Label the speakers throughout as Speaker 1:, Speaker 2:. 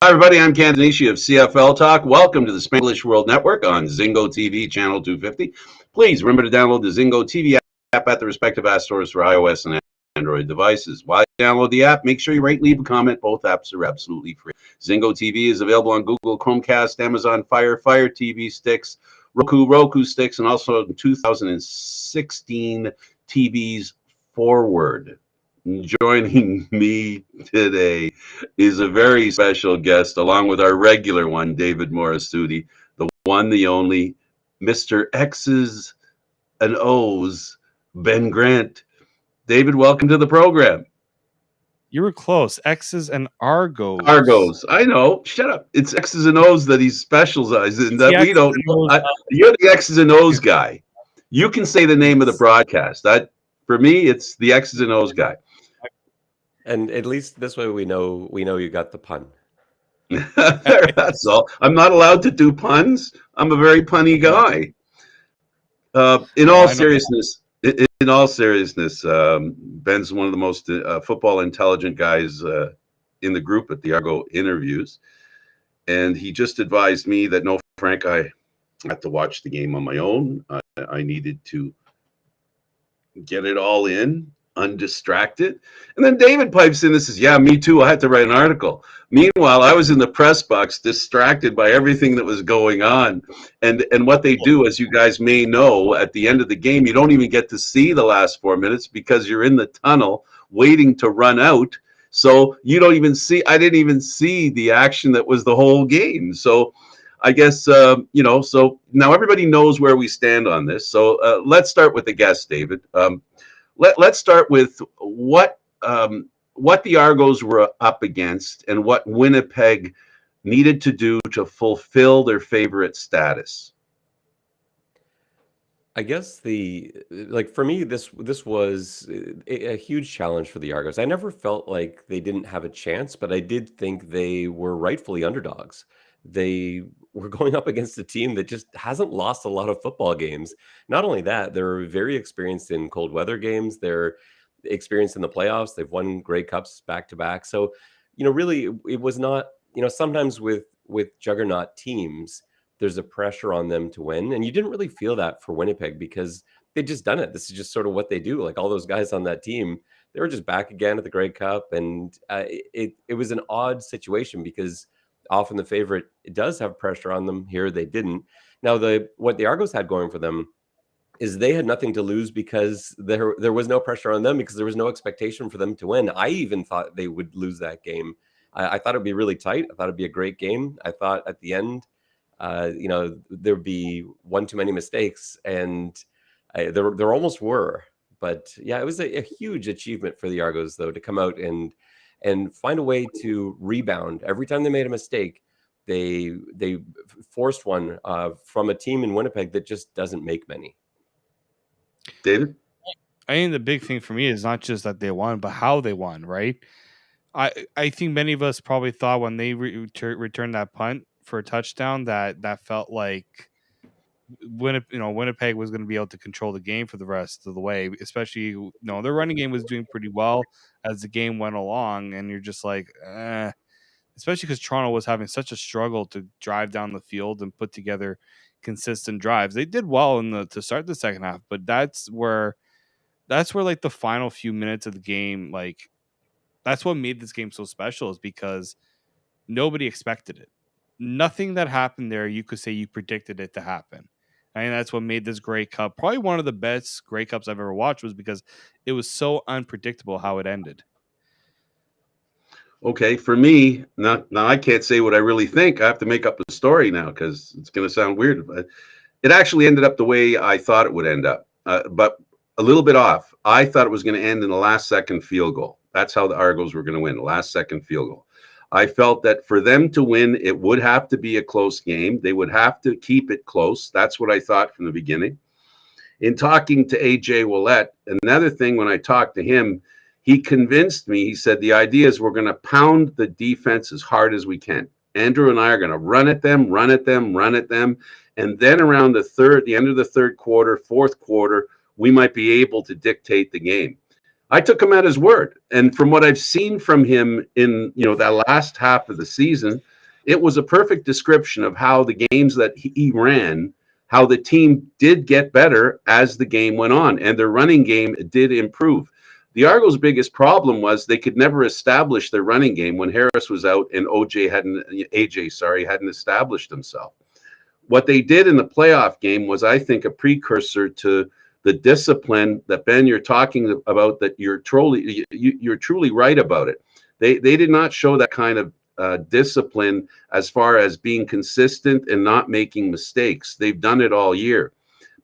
Speaker 1: Hi, everybody. I'm Stanisci of CFL Talk. Welcome to the Spanglish World Network on Zingo TV, channel 250. Please remember to download the Zingo TV app at the respective app stores for iOS and Android devices. While you download the app, make sure you rate and leave a comment. Both apps are absolutely free. Zingo TV is available on Google Chromecast, Amazon Fire TV sticks, Roku sticks, and also 2016 TVs forward. Joining me today is a very special guest, along with our regular one, David Morassutti, the one, the only, Mr. X's and O's, Ben Grant. David, welcome to the program.
Speaker 2: You were close. X's and Argos.
Speaker 1: Argos. I know. Shut up. It's X's and O's that he specializes in that we don't know. You're the X's and O's guy. You can say the name of the broadcast. That, for me, it's the X's and O's guy.
Speaker 3: And at least this way we know you got the pun.
Speaker 1: That's all. I'm not allowed to do puns. I'm a very punny guy. In all seriousness, Ben's one of the most football intelligent guys in the group at the Argo interviews, and he just advised me that no, Frank, I had to watch the game on my own. I needed to get it all in, undistracted. And then David pipes in and says, yeah, me too. I had to write an article. Meanwhile, I was in the press box distracted by everything that was going on. And what they do, as you guys may know, at the end of the game, you don't even get to see the last 4 minutes because you're in the tunnel waiting to run out. So you don't even see, I didn't even see the action that was the whole game. So I guess, so now everybody knows where we stand on this. So let's start with the guest, David. Let's start with what the Argos were up against and what Winnipeg needed to do to fulfill their favorite status.
Speaker 3: I guess for me, this was a huge challenge for the Argos. I never felt like they didn't have a chance, but I did think they were rightfully underdogs. They were going up against a team that just hasn't lost a lot of football games. Not only that, they're very experienced in cold weather games. They're experienced in the playoffs. They've won Grey Cups back to back. So, really, it was not, sometimes with juggernaut teams, there's a pressure on them to win. And you didn't really feel that for Winnipeg because they'd just done it. This is just sort of what they do. Like all those guys on that team, they were just back again at the Grey Cup. And it was an odd situation because often the favorite, it does have pressure on them. Here they didn't. Now what the Argos had going for them is they had nothing to lose because there was no pressure on them because there was no expectation for them to win. I even thought they would lose that game. I thought it'd be really tight. I thought it'd be a great game. I thought at the end, there'd be one too many mistakes, and there almost were. But yeah, it was a huge achievement for the Argos though to come out and find a way to rebound. Every time they made a mistake, they forced one from a team in Winnipeg that just doesn't make many.
Speaker 1: David?
Speaker 2: I think the big thing for me is not just that they won, but how they won, right? I think many of us probably thought when they returned that punt for a touchdown that felt like Winnipeg was going to be able to control the game for the rest of the way, especially their running game was doing pretty well as the game went along, and you're just like, especially because Toronto was having such a struggle to drive down the field and put together consistent drives. They did well to start the second half, but that's where like the final few minutes of the game, like that's what made this game so special, is because nobody expected it. Nothing that happened there you could say you predicted it to happen. I mean, that's what made this Grey Cup probably one of the best Grey Cups I've ever watched, was because it was so unpredictable how it ended.
Speaker 1: Okay, for me, now I can't say what I really think. I have to make up a story now because it's going to sound weird. But it actually ended up the way I thought it would end up, but a little bit off. I thought it was going to end in the last-second field goal. That's how the Argos were going to win, the last-second field goal. I felt that for them to win, it would have to be a close game. They would have to keep it close. That's what I thought from the beginning. In talking to A.J. Ouellette, another thing when I talked to him, he convinced me. He said, the idea is we're going to pound the defense as hard as we can. Andrew and I are going to run at them. And then around the end of the third quarter, fourth quarter, we might be able to dictate the game. I took him at his word. And from what I've seen from him in, that last half of the season, it was a perfect description of how the games that he ran, how the team did get better as the game went on, and their running game did improve. The Argos' biggest problem was they could never establish their running game when Harris was out and AJ hadn't established himself. What they did in the playoff game was, I think, a precursor to the discipline that, Ben, you're talking about, that you're truly right about it. They did not show that kind of discipline as far as being consistent and not making mistakes. They've done it all year,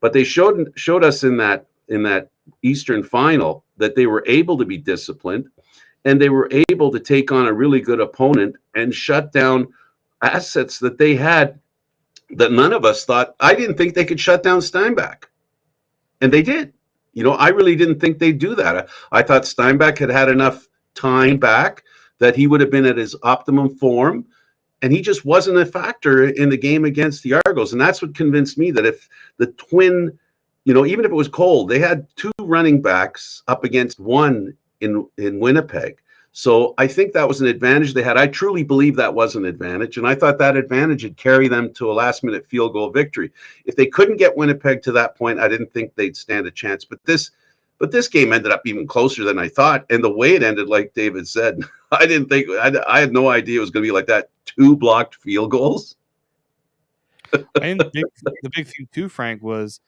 Speaker 1: but they showed us in that Eastern final that they were able to be disciplined, and they were able to take on a really good opponent and shut down assets that they had that none of us thought. I didn't think they could shut down Steinbach, and they did. I really didn't think they'd do that. I thought Steinbach had enough time back that he would have been at his optimum form, and he just wasn't a factor in the game against the Argos. And that's what convinced me that if the Twin, even if it was cold, they had two running backs up against one in Winnipeg. So I think that was an advantage they had. I truly believe that was an advantage, and I thought that advantage would carry them to a last-minute field goal victory. If they couldn't get Winnipeg to that point, I didn't think they'd stand a chance. But this game ended up even closer than I thought, and the way it ended, like David said, I didn't think. I had no idea it was going to be like that. 2 blocked field goals.
Speaker 2: And the big thing too, Frank, was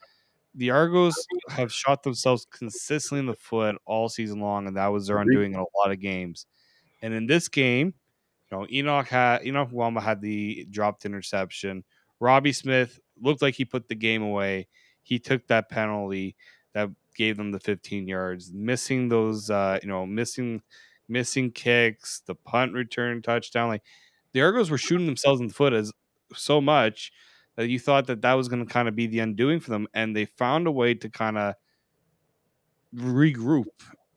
Speaker 2: the Argos have shot themselves consistently in the foot all season long, and that was their undoing in a lot of games. And in this game, Enoch Wamba had the dropped interception. Robbie Smith looked like he put the game away. He took that penalty that gave them the 15 yards, missing those, missing kicks, the punt return touchdown. Like, the Argos were shooting themselves in the foot so much that you thought that was going to kind of be the undoing for them, and they found a way to kind of regroup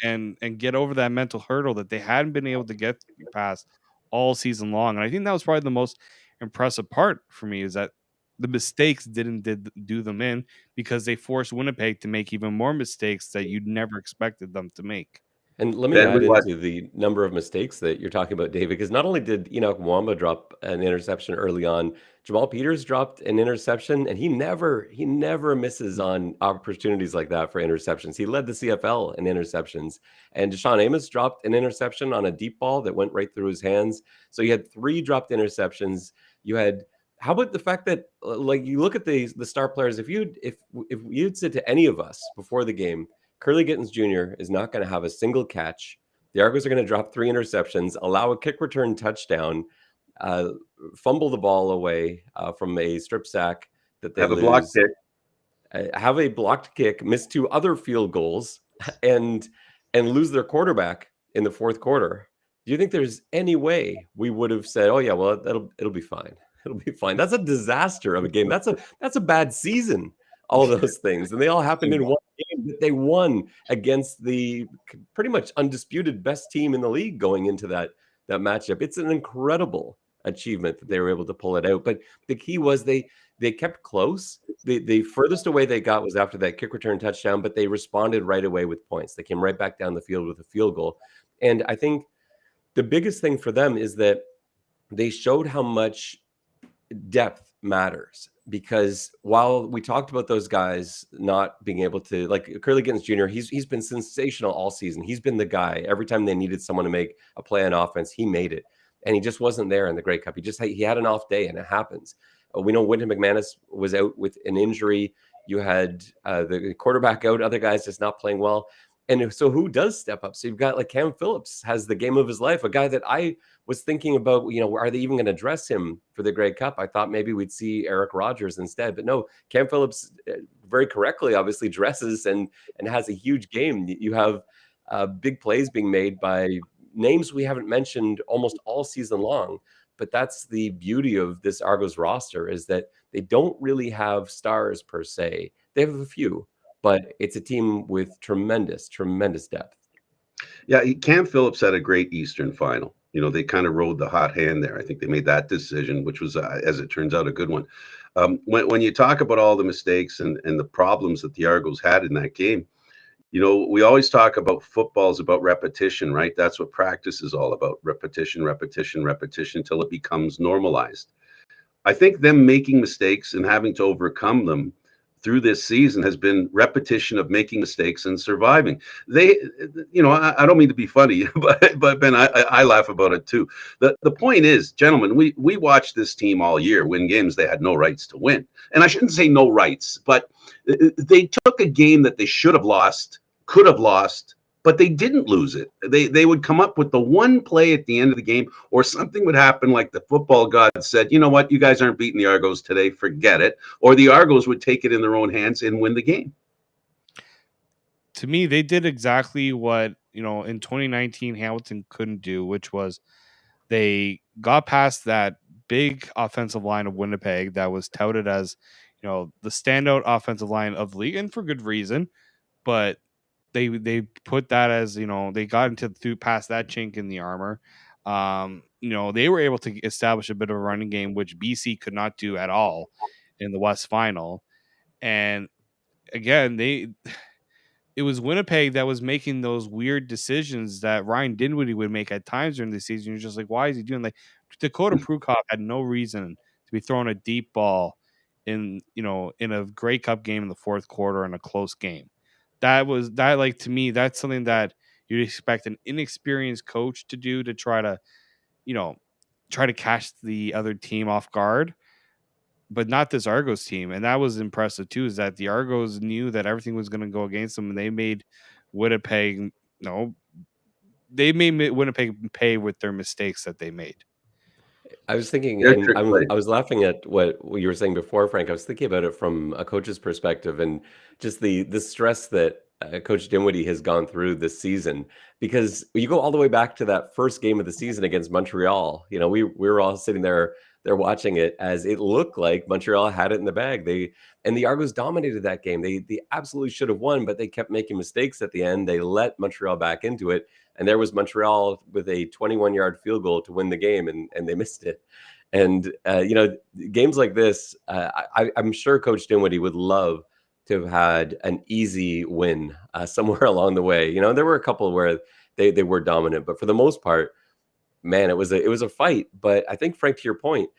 Speaker 2: and get over that mental hurdle that they hadn't been able to get past all season long. And I think that was probably the most impressive part for me, is that the mistakes didn't do them in, because they forced Winnipeg to make even more mistakes that you'd never expected them to make.
Speaker 3: And let me add into the number of mistakes that you're talking about, David, because not only did Enoch Mwamba drop an interception early on, Jamal Peters dropped an interception, and he never misses on opportunities like that for interceptions. He led the CFL in interceptions, and Deshaun Amos dropped an interception on a deep ball that went right through his hands. So you had 3 dropped interceptions. You had, how about the fact that, like, you look at the star players, if you'd said to any of us before the game, Curly Gittens Jr. is not going to have a single catch. The Argos are going to drop 3 interceptions, allow a kick return touchdown, fumble the ball away from a strip sack that they
Speaker 1: have a blocked kick,
Speaker 3: have a blocked kick, miss 2 other field goals, and lose their quarterback in the 4th quarter. Do you think there's any way we would have said, "Oh yeah, well it'll be fine. It'll be fine"? That's a disaster of a game. That's a bad season. All those things, and they all happened in one game that they won against the pretty much undisputed best team in the league going into that matchup. It's an incredible achievement that they were able to pull it out. But the key was they kept close. The furthest away they got was after that kick return touchdown, but they responded right away with points. They came right back down the field with a field goal. And I think the biggest thing for them is that they showed how much depth matters, because while we talked about those guys not being able to, like Curly Gittens Jr., he's been sensational all season. He's been the guy. Every time they needed someone to make a play on offense, he made it, and he just wasn't there in the Grey Cup. He had an off day, and it happens. We know Wynton McManus was out with an injury. You had the quarterback out, other guys just not playing well. And so who does step up? So you've got, like, Cam Phillips has the game of his life, a guy that I was thinking about, are they even going to dress him for the Grey Cup? I thought maybe we'd see Eric Rogers instead, but no, Cam Phillips very correctly, obviously, dresses and has a huge game. You have big plays being made by names we haven't mentioned almost all season long, but that's the beauty of this Argos roster, is that they don't really have stars per se. They have a few, but it's a team with tremendous depth.
Speaker 1: Yeah, Cam Phillips had a great Eastern final. They kind of rode the hot hand there. I think they made that decision, which was, as it turns out, a good one. When you talk about all the mistakes and the problems that the Argos had in that game, We always talk about football's about repetition, right? That's what practice is all about: repetition, repetition, repetition, until it becomes normalized. I think them making mistakes and having to overcome them through this season has been repetition of making mistakes and surviving. They, I don't mean to be funny, but Ben, I laugh about it too. The point is, gentlemen, we watched this team all year win games they had no rights to win, and I shouldn't say no rights, but they took a game that they should have lost, could have lost, but they didn't lose it. They would come up with the one play at the end of the game, or something would happen like the football god said, you know what, you guys aren't beating the Argos today, forget it. Or the Argos would take it in their own hands and win the game.
Speaker 2: To me, they did exactly what, in 2019 Hamilton couldn't do, which was they got past that big offensive line of Winnipeg that was touted as, the standout offensive line of the league, and for good reason. But they put that as, they got through past that chink in the armor. They were able to establish a bit of a running game, which BC could not do at all in the West Final. And again, it was Winnipeg that was making those weird decisions that Ryan Dinwiddie would make at times during the season. You're just like, why is he doing like Dakota Prukop had no reason to be throwing a deep ball in a Grey Cup game in the fourth quarter in a close game. To me, that's something that you'd expect an inexperienced coach to do, to try to catch the other team off guard, but not this Argos team. And that was impressive too, is that the Argos knew that everything was going to go against them, and they made Winnipeg, Winnipeg pay with their mistakes that they made.
Speaker 3: I was thinking, and I was laughing at what you were saying before, Frank. I was thinking about it from a coach's perspective, and just the stress that Coach Dinwiddie has gone through this season. Because you go all the way back to that first game of the season against Montreal. We were all sitting there watching it, as it looked like Montreal had it in the bag. And the Argos dominated that game. They absolutely should have won, but they kept making mistakes at the end. They let Montreal back into it. And there was Montreal with a 21-yard field goal to win the game, and they missed it. And, games like this, I'm sure Coach Dinwiddie would love to have had an easy win somewhere along the way. There were a couple where they were dominant, but for the most part, man, it was a fight. But I think, Frank, to your point,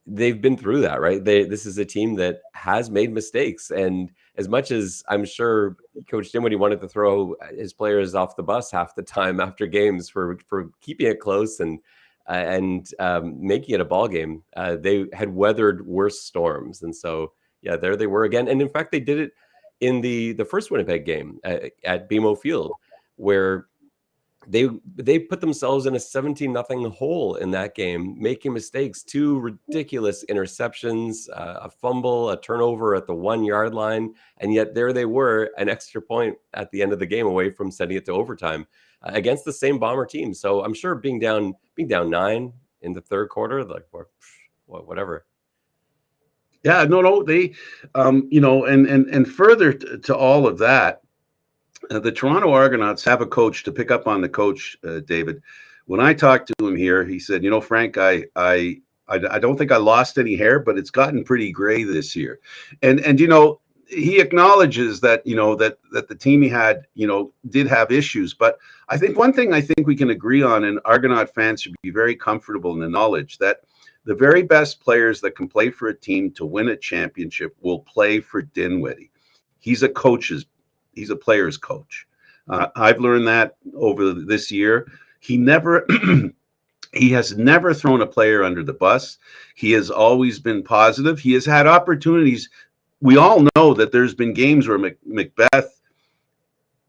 Speaker 3: they've been through that, right? This is a team that has made mistakes. And as much as I'm sure Coach Dinwiddie wanted to throw his players off the bus half the time after games for keeping it close and making it a ball game, they had weathered worse storms. And so, yeah, there they were again. And in fact, they did it in the first Winnipeg game at BMO Field, where they put themselves in a 17-0 hole in that game, making mistakes, 2 ridiculous interceptions, a fumble, a turnover at the 1-yard line. And yet there they were, an extra point at the end of the game away from sending it to overtime against the same Bomber team. So I'm sure being down 9 in the third quarter, like whatever.
Speaker 1: Yeah, no, they, and further to all of that, the Toronto Argonauts have a coach, to pick up on the coach, David. When I talked to him here, he said, Frank, I don't think I lost any hair, but it's gotten pretty gray this year. And he acknowledges that, that the team he had, did have issues. But I think one thing we can agree on, and Argonaut fans should be very comfortable in the knowledge that the very best players that can play for a team to win a championship will play for Dinwiddie. He's a player's coach. I've learned that over this year. He has never thrown a player under the bus. He has always been positive. He has had opportunities. We all know that there's been games where Macbeth,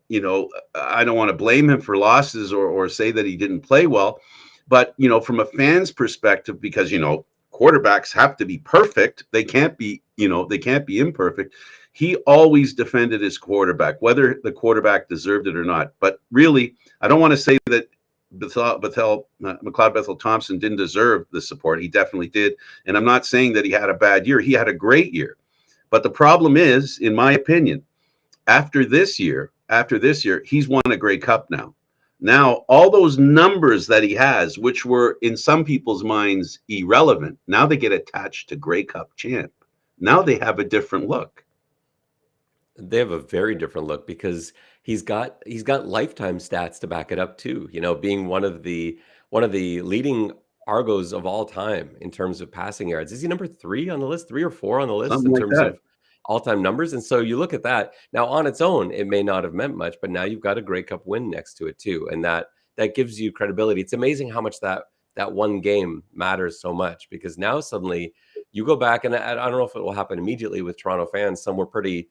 Speaker 1: I don't want to blame him for losses or say that he didn't play well, but from a fan's perspective, because quarterbacks have to be perfect. They can't be imperfect. He always defended his quarterback, whether the quarterback deserved it or not. But really, I don't want to say that McLeod Bethel Thompson didn't deserve the support. He definitely did. And I'm not saying that he had a bad year. He had a great year. But the problem is, in my opinion, after this year, he's won a Grey Cup now. Now, all those numbers that he has, which were in some people's minds irrelevant, now they get attached to Grey Cup champ. Now they have a different look.
Speaker 3: They have a very different look, because he's got lifetime stats to back it up too. Being one of the leading Argos of all time in terms of passing yards. Is he number 3 on the list, 3 or 4 on the list
Speaker 1: Something
Speaker 3: in
Speaker 1: like
Speaker 3: terms
Speaker 1: that.
Speaker 3: of all-time numbers? And so you look at that now on its own, it may not have meant much, but now you've got a Grey Cup win next to it too, and that gives you credibility. It's amazing how much that one game matters so much, because now suddenly you go back, and I don't know if it will happen immediately with Toronto fans. Some were pretty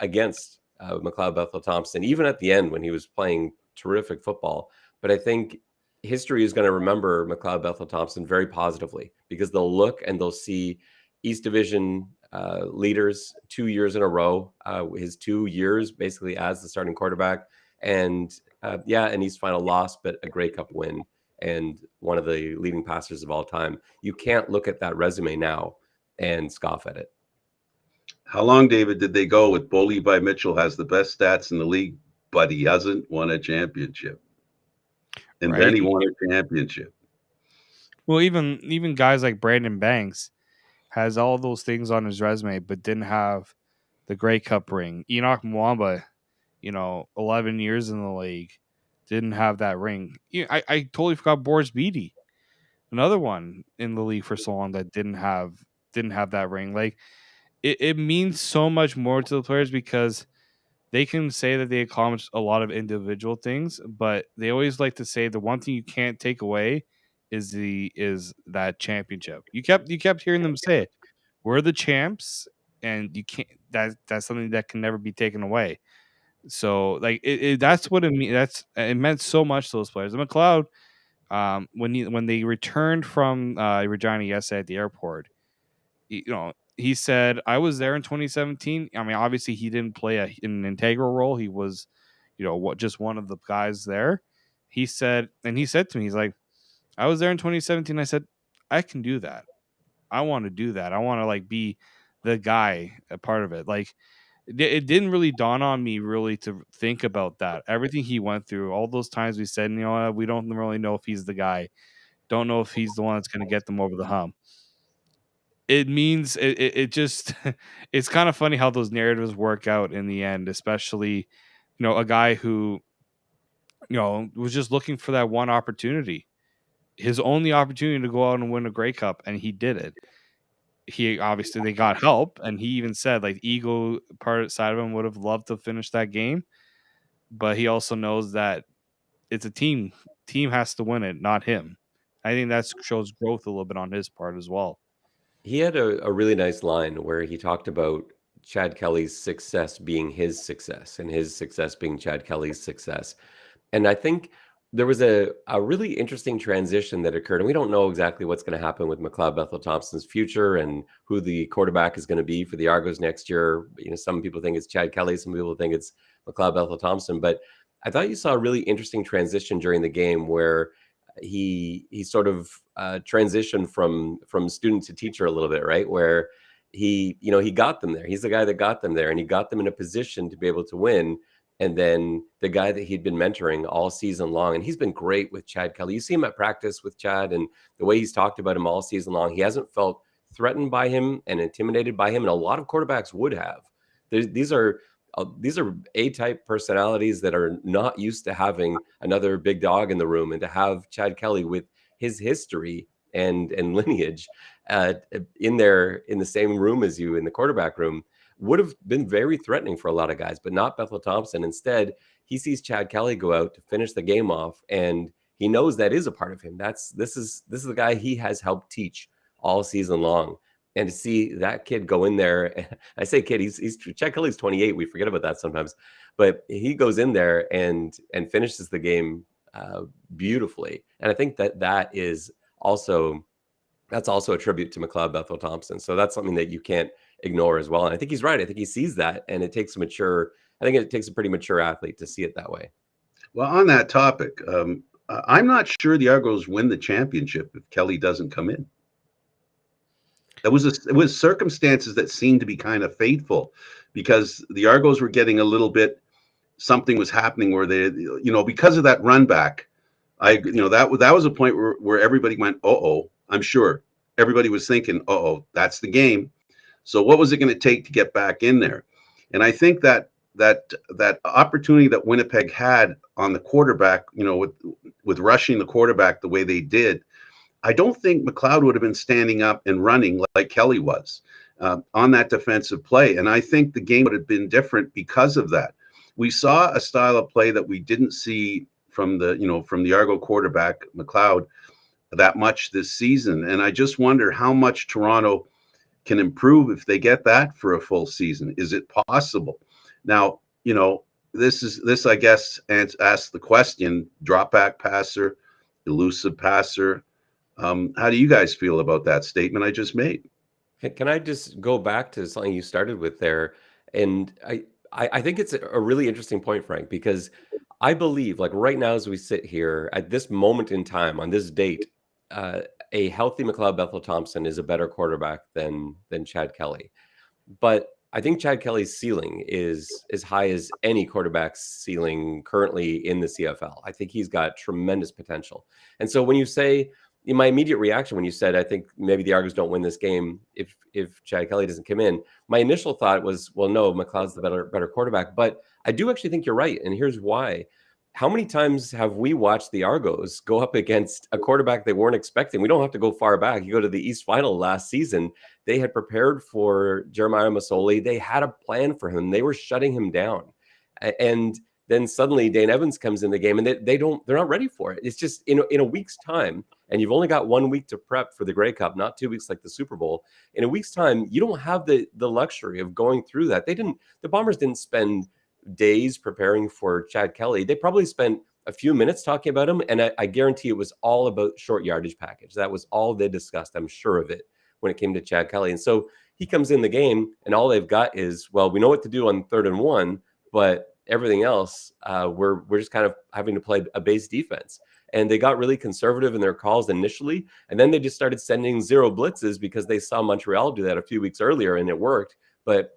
Speaker 3: against McLeod Bethel Thompson, even at the end when he was playing terrific football. But I think history is going to remember McLeod Bethel Thompson very positively, because they'll look and they'll see East Division leaders 2 years in a row, his 2 years basically as the starting quarterback, and an East final loss, but a Grey Cup win, and one of the leading passers of all time. You can't look at that resume now and scoff at it.
Speaker 1: How long, David, did they go with Bo Levi Mitchell has the best stats in the league, but he hasn't won a championship? And then
Speaker 2: Right.
Speaker 1: he won a championship.
Speaker 2: Well, even guys like Brandon Banks has all those things on his resume, but didn't have the Grey Cup ring. Enoch Mwamba, 11 years in the league, didn't have that ring. I totally forgot Boris Beatty, another one in the league for so long that didn't have that ring. Like it means so much more to the players, because they can say that they accomplished a lot of individual things, but they always like to say the one thing you can't take away is that championship. You kept hearing them say it. We're the champs, and you can't. That's something that can never be taken away. So like that's what it means. It meant so much to those players. And McLeod, when they returned from Regina yesterday at the airport, he said, I was there in 2017. I mean, obviously he didn't play an integral role. He was, just one of the guys there. He said to me, he's like, I was there in 2017. I said, I can do that. I want to do that. I want to be the guy, a part of it. Like it didn't really dawn on me really to think about that. Everything he went through, all those times we said, we don't really know if he's the guy. Don't know if he's the one that's going to get them over the hump. It means it just it's kind of funny how those narratives work out in the end, especially a guy who was just looking for that one opportunity, his only opportunity to go out and win a Grey Cup, and he did it. He obviously, they got help, and he even said ego side of him would have loved to finish that game, but he also knows that it's a team has to win it, not him. I think that shows growth a little bit on his part as well.
Speaker 3: He had a really nice line where he talked about Chad Kelly's success being his success, and his success being Chad Kelly's success. And I think there was a really interesting transition that occurred. And we don't know exactly what's going to happen with McLeod Bethel Thompson's future and who the quarterback is going to be for the Argos next year. Some people think it's Chad Kelly, some people think it's McLeod Bethel Thompson. But I thought you saw a really interesting transition during the game where he sort of transitioned from student to teacher a little bit, right? Where he got them there. He's the guy that got them there, and he got them in a position to be able to win. And then the guy that he'd been mentoring all season long, and he's been great with Chad Kelly. You see him at practice with Chad, and the way he's talked about him all season long, he hasn't felt threatened by him and intimidated by him, and a lot of quarterbacks would have. These are A-type personalities that are not used to having another big dog in the room, and to have Chad Kelly with his history and lineage in the same room as you in the quarterback room would have been very threatening for a lot of guys, but not Bethel Thompson. Instead, he sees Chad Kelly go out to finish the game off, and he knows that is a part of him. This is the guy he has helped teach all season long. And to see that kid go in there, I say kid, he's Chad Kelly's 28. We forget about that sometimes, but he goes in there and finishes the game beautifully. And I think that's also a tribute to McLeod Bethel Thompson. So that's something that you can't ignore as well. And I think he's right. I think he sees that, and it takes a pretty mature athlete to see it that way.
Speaker 1: Well, on that topic, I'm not sure the Argos win the championship if Kelly doesn't come in. It was circumstances that seemed to be kind of fateful, because the Argos were getting a little bit, something was happening where they, because of that run back, that was a point where everybody went, uh-oh. I'm sure everybody was thinking, uh-oh, that's the game. So what was it going to take to get back in there? And I think that that opportunity that Winnipeg had on the quarterback, with rushing the quarterback the way they did, I don't think McLeod would have been standing up and running like Kelly was on that defensive play. And I think the game would have been different because of that. We saw a style of play that we didn't see from the Argo quarterback, McLeod, that much this season. And I just wonder how much Toronto can improve if they get that for a full season. Is it possible? Now, this I guess asks the question: drop back passer, elusive passer. How do you guys feel about that statement I just made?
Speaker 3: Can I just go back to something you started with there? And I think it's a really interesting point, Frank, because I believe, like right now, as we sit here at this moment in time on this date, a healthy McLeod Bethel Thompson is a better quarterback than Chad Kelly. But I think Chad Kelly's ceiling is as high as any quarterback's ceiling currently in the CFL. I think he's got tremendous potential. And so when you say, in my immediate reaction when you said, I think maybe the Argos don't win this game if Chad Kelly doesn't come in, my initial thought was, well, no, McLeod's the better quarterback. But I do actually think you're right, and here's why. How many times have we watched the Argos go up against a quarterback they weren't expecting? We don't have to go far back. You go to the East Final last season. They had prepared for Jeremiah Masoli. They had a plan for him. They were shutting him down. And then suddenly Dane Evans comes in the game, and they're not ready for it. It's just in a week's time, and you've only got 1 week to prep for the Grey Cup, not 2 weeks like the Super Bowl. In a week's time, you don't have the luxury of going through that. The Bombers didn't spend days preparing for Chad Kelly. They probably spent a few minutes talking about him, and I guarantee it was all about short yardage package. That was all they discussed, I'm sure of it, when it came to Chad Kelly. And so he comes in the game, and all they've got is, well, we know what to do on 3rd and 1, but everything else, we're just kind of having to play a base defense. And they got really conservative in their calls initially, and then they just started sending zero blitzes because they saw Montreal do that a few weeks earlier, and it worked. But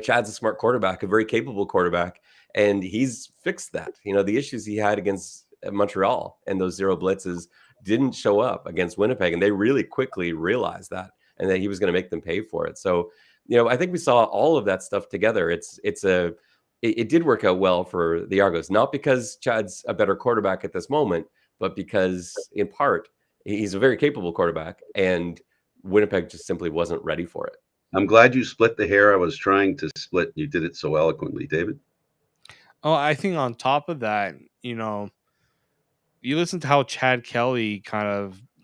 Speaker 3: Chad's a smart quarterback, a very capable quarterback, and he's fixed that. The issues he had against Montreal and those zero blitzes didn't show up against Winnipeg, and they really quickly realized that, and that he was going to make them pay for it. So, I think we saw all of that stuff together. It did work out well for the Argos, not because Chad's a better quarterback at this moment, but because in part he's a very capable quarterback, and Winnipeg just simply wasn't ready for it.
Speaker 1: I'm glad you split the hair I was trying to split. You did it so eloquently, David.
Speaker 2: Oh, I think on top of that, you listen to how Chad Kelly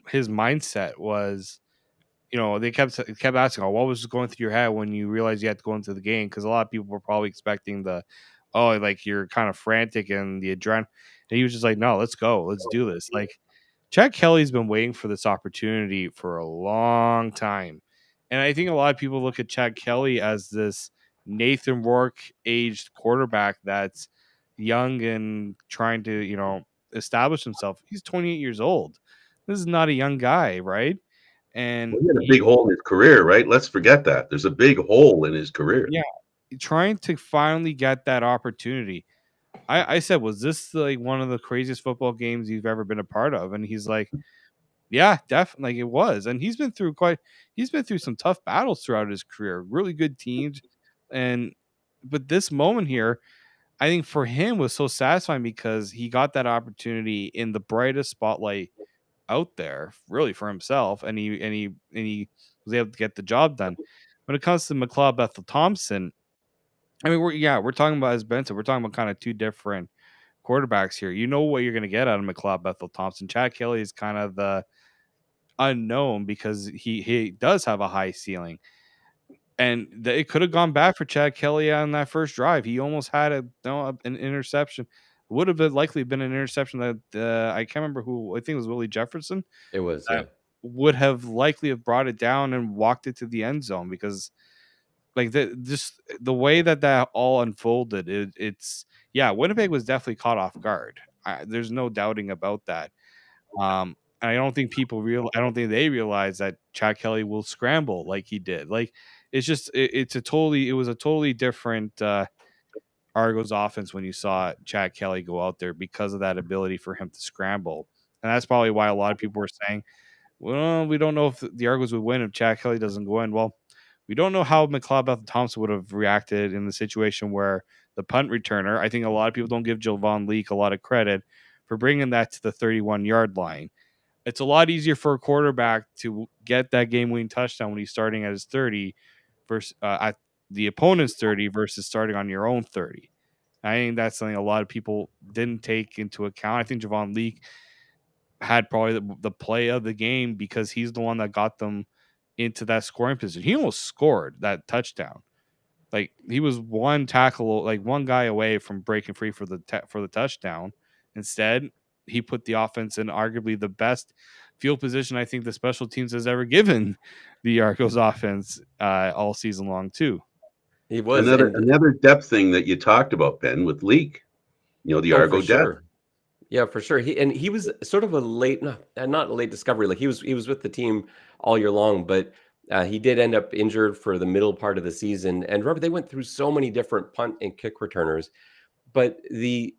Speaker 2: his mindset was. They kept asking, "Oh, what was going through your head when you realized you had to go into the game?" Because a lot of people were probably expecting like you're kind of frantic and the adrenaline. And he was just like, "No, let's go, let's do this." Like Chad Kelly's been waiting for this opportunity for a long time. And I think a lot of people look at Chad Kelly as this Nathan Rourke aged quarterback that's young and trying to, establish himself. He's 28 years old. This is not a young guy, right? And
Speaker 1: He had a big hole in his career, right? Let's forget that. There's a big hole in his career.
Speaker 2: yeah, trying to finally get that opportunity. I said, was this like one of the craziest football games you've ever been a part of? And he's like, yeah, definitely, like, it was. And he's been through some tough battles throughout his career, really good teams. But this moment here, I think for him was so satisfying because he got that opportunity in the brightest spotlight out there, really, for himself, and he was able to get the job done. When it comes to McLeod Bethel Thompson, I mean, we're talking about, as Ben said, we're talking about kind of two different quarterbacks here. You know what you're going to get out of McLeod Bethel Thompson. Chad Kelly is kind of the unknown because he does have a high ceiling. And it could have gone bad for Chad Kelly on that first drive. He almost had an interception. Would have likely been an interception that I can't remember who. I think it was Willie Jefferson.
Speaker 3: It was, yeah.
Speaker 2: Would have likely have brought it down and walked it to the end zone because, like, just the way that all unfolded, Winnipeg was definitely caught off guard. There's no doubting about that. And I don't think they realize that Chad Kelly will scramble like he did. Like, it's just it was a totally different Argos offense when you saw Chad Kelly go out there because of that ability for him to scramble. And that's probably why a lot of people were saying, well, we don't know if the Argos would win if Chad Kelly doesn't go in. Well, We don't know how McLeod Bethel-Thompson would have reacted in the situation where the punt returner, I think a lot of people don't give Javon Leake a lot of credit for bringing that to the 31-yard line. It's a lot easier for a quarterback to get that game-winning touchdown when he's starting at his 30 versus at the opponent's 30 versus starting on your own 30. I think that's something a lot of people didn't take into account. I think Javon Leake had probably the play of the game because he's the one that got them into that scoring position. He almost scored that touchdown. Like he was one tackle, like one guy away from breaking free for the touchdown. Instead, he put the offense in arguably the best field position I think the special teams has ever given the Argos offense all season long too.
Speaker 3: He was
Speaker 1: Another depth thing that you talked about, Ben, with Leake. The Argo depth.
Speaker 3: Sure. Yeah, for sure. He was sort of a late, not a late discovery. Like he was with the team all year long, but he did end up injured for the middle part of the season. And remember, they went through so many different punt and kick returners. But the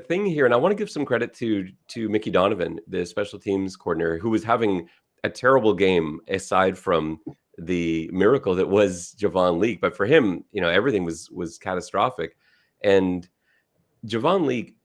Speaker 3: thing here, and I want to give some credit to Mickey Donovan, the special teams coordinator, who was having a terrible game aside from the miracle that was Javon Leake. But for him, everything was catastrophic. And Javon Leake,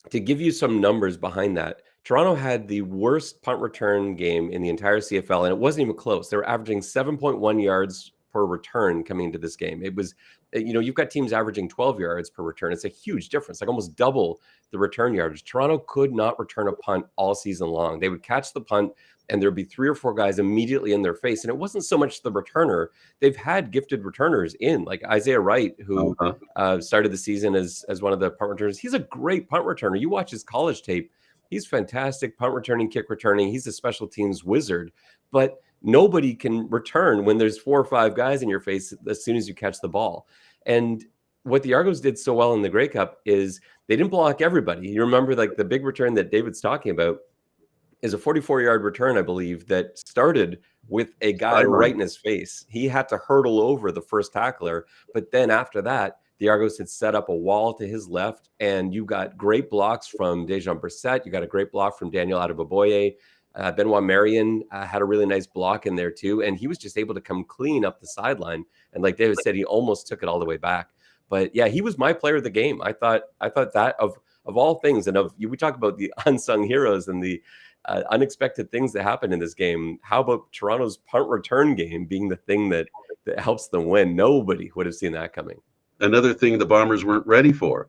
Speaker 3: to give you some numbers behind that, Toronto had the worst punt return game in the entire CFL, and it wasn't even close. They were averaging 7.1 yards per return coming into this game. It was, you've got teams averaging 12 yards per return. It's a huge difference, like almost double the return yardage. Toronto could not return a punt all season long. They would catch the punt, and there'd be 3 or 4 guys immediately in their face. And it wasn't so much the returner. They've had gifted returners in, like Isaiah Wright, who started the season as one of the punt returners. He's a great punt returner. You watch his college tape. He's fantastic punt returning, kick returning. He's a special teams wizard. But nobody can return when there's 4 or 5 guys in your face as soon as you catch the ball. And what the Argos did so well in the Grey Cup is they didn't block everybody. You remember, like, the big return that David's talking about is a 44-yard return, I believe, that started with a guy right in his face. He had to hurdle over the first tackler. But then after that, the Argos had set up a wall to his left, and you got great blocks from Dejan Brissett. You got a great block from Daniel Adeboboye. Benoit Marion had a really nice block in there too, and he was just able to come clean up the sideline. And like David said, he almost took it all the way back. But yeah, he was my player of the game. I thought that of all things, and we talk about the unsung heroes and the unexpected things that happened in this game. How about Toronto's punt return game being the thing that helps them win? Nobody would have seen that coming.
Speaker 1: Another thing the Bombers weren't ready for.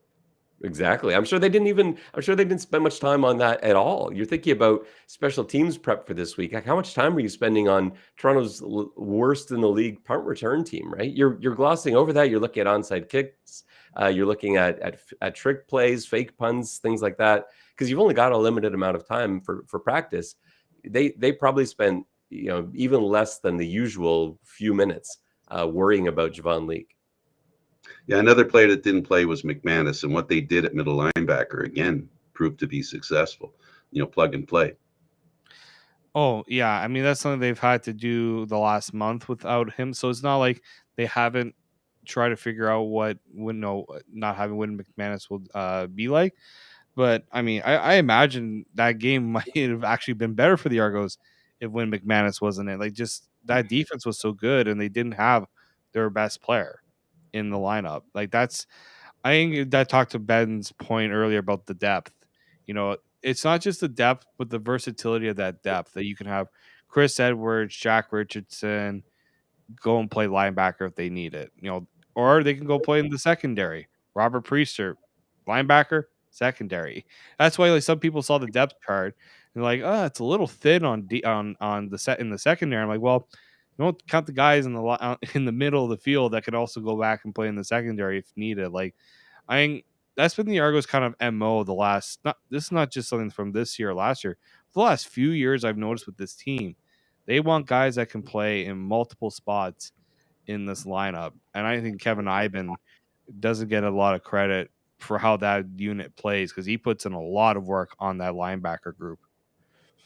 Speaker 3: Exactly. I'm sure they didn't spend much time on that at all. You're thinking about special teams prep for this week. Like, how much time were you spending on Toronto's worst in the league punt return team, right? You're glossing over that. You're looking at onside kicks. You're looking at trick plays, fake punts, things like that, because you've only got a limited amount of time for practice. They probably spent even less than the usual few minutes worrying about Javon Leake.
Speaker 1: Yeah, another player that didn't play was McManus, and what they did at middle linebacker, again, proved to be successful, plug and play.
Speaker 2: Oh, yeah. I mean, that's something they've had to do the last month without him. So it's not like they haven't tried to figure out what not having Wynn McManus will be like. But, I mean, I imagine that game might have actually been better for the Argos if Wynn McManus wasn't in. Like, just that defense was so good, and they didn't have their best player in the lineup. Like, I think that talked to Ben's point earlier about the depth. It's not just the depth, but the versatility of that depth, that you can have Chris Edwards, Jack Richardson go and play linebacker if they need it, or they can go play in the secondary. Robert Priester, linebacker, secondary. That's why, like, some people saw the depth chart and like, it's a little thin on the set in the secondary. I'm like, well, don't count the guys in the middle of the field that could also go back and play in the secondary if needed. Like, I think that's been the Argos kind of MO this is not just something from this year or last year. For the last few years, I've noticed with this team, they want guys that can play in multiple spots in this lineup. And I think Kevin Iben doesn't get a lot of credit for how that unit plays, because he puts in a lot of work on that linebacker group.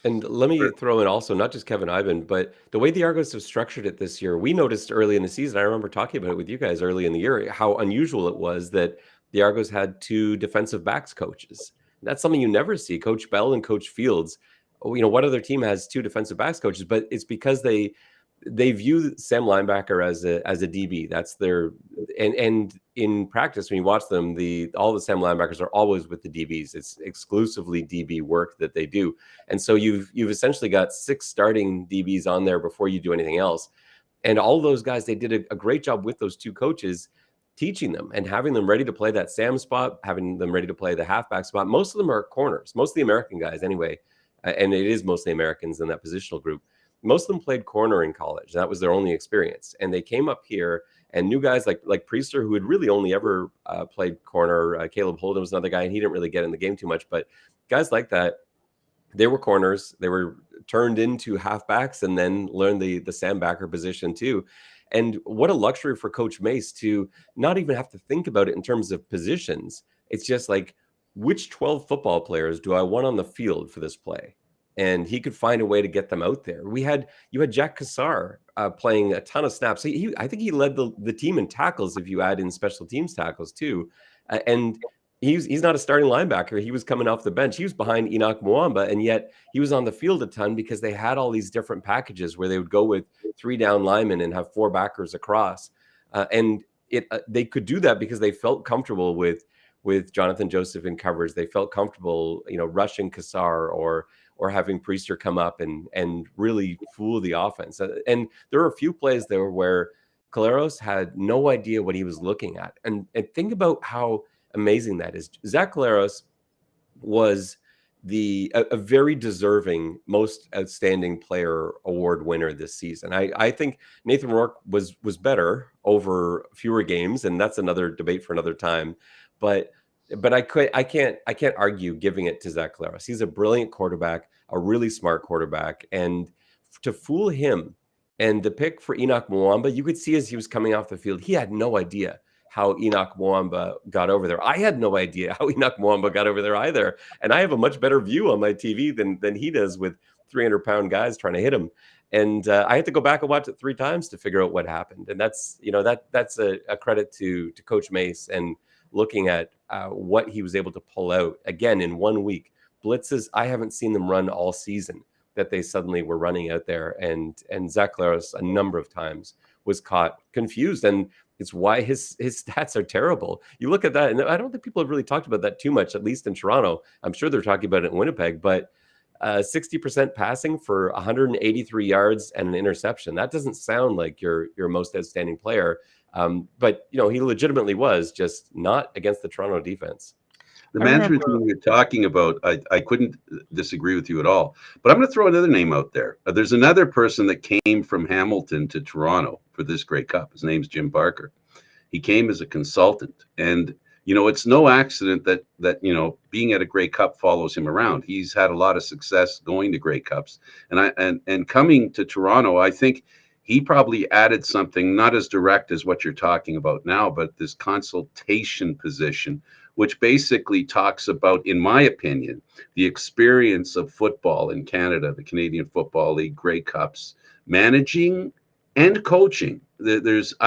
Speaker 3: And let me throw in also, not just Kevin Iben, but the way the Argos have structured it this year. We noticed early in the season, I remember talking about it with you guys early in the year, how unusual it was that the Argos had 2 defensive backs coaches. That's something you never see. Coach Bell and Coach Fields, what other team has 2 defensive backs coaches? But it's because they they view Sam linebacker as a DB. That's their and in practice when you watch them, all the Sam linebackers are always with the DBs. It's exclusively DB work that they do, and so you've essentially got 6 starting DBs on there before you do anything else. And all those guys, they did a great job with those 2 coaches teaching them and having them ready to play that Sam spot, having them ready to play the halfback spot. Most of them are corners, most of the American guys anyway, and it is mostly Americans in that positional group. Most of them played corner in college. That was their only experience. And they came up here and new guys like Priester, who had really only ever played corner. Caleb Holden was another guy, and he didn't really get in the game too much. But guys like that, they were corners. They were turned into halfbacks and then learned the Sam backer position too. And what a luxury for Coach Mace to not even have to think about it in terms of positions. It's just like, which 12 football players do I want on the field for this play? And he could find a way to get them out there. You had Jack Kassar playing a ton of snaps. I think he led the team in tackles if you add in special teams tackles too. And he's not a starting linebacker. He was coming off the bench. He was behind Enoch Mwamba, and yet he was on the field a ton because they had all these different packages where they would go with 3 down linemen and have 4 backers across. And they could do that because they felt comfortable with Jonathan Joseph in coverage. They felt comfortable, rushing Kassar or having Priester come up and really fool the offense. And there were a few plays there where Collaros had no idea what he was looking at. And think about how amazing that is. Zach Collaros was a very deserving most outstanding player award winner this season. I think Nathan Rourke was better over fewer games, and that's another debate for another time. But I can't argue giving it to Zach Collaros. He's a brilliant quarterback, a really smart quarterback, and to fool him and the pick for Enoch Mwamba, you could see as he was coming off the field, he had no idea how Enoch Mwamba got over there. I had no idea how Enoch Mwamba got over there either. And I have a much better view on my TV than he does with 300-pound guys trying to hit him. And I had to go back and watch it 3 times to figure out what happened. And that's a credit to Coach Mace and looking at what he was able to pull out again in 1 week. Blitzes, I haven't seen them run all season that they suddenly were running out there. And Zach Collaros a number of times was caught confused. And it's why his stats are terrible. You look at that, and I don't think people have really talked about that too much, at least in Toronto. I'm sure they're talking about it in Winnipeg, but 60% passing for 183 yards and an interception. That doesn't sound like your most outstanding player. But, he legitimately was, just not against the Toronto defense.
Speaker 1: The management team you're talking about, I couldn't disagree with you at all. But I'm going to throw another name out there. There's another person that came from Hamilton to Toronto for this Grey Cup. His name's Jim Barker. He came as a consultant. And, it's no accident that being at a Grey Cup follows him around. He's had a lot of success going to Grey Cups. And coming to Toronto, I think he probably added something not as direct as what you're talking about now, but this consultation position, which basically talks about, in my opinion, the experience of football in Canada, the Canadian Football League, Grey Cups, managing and coaching. I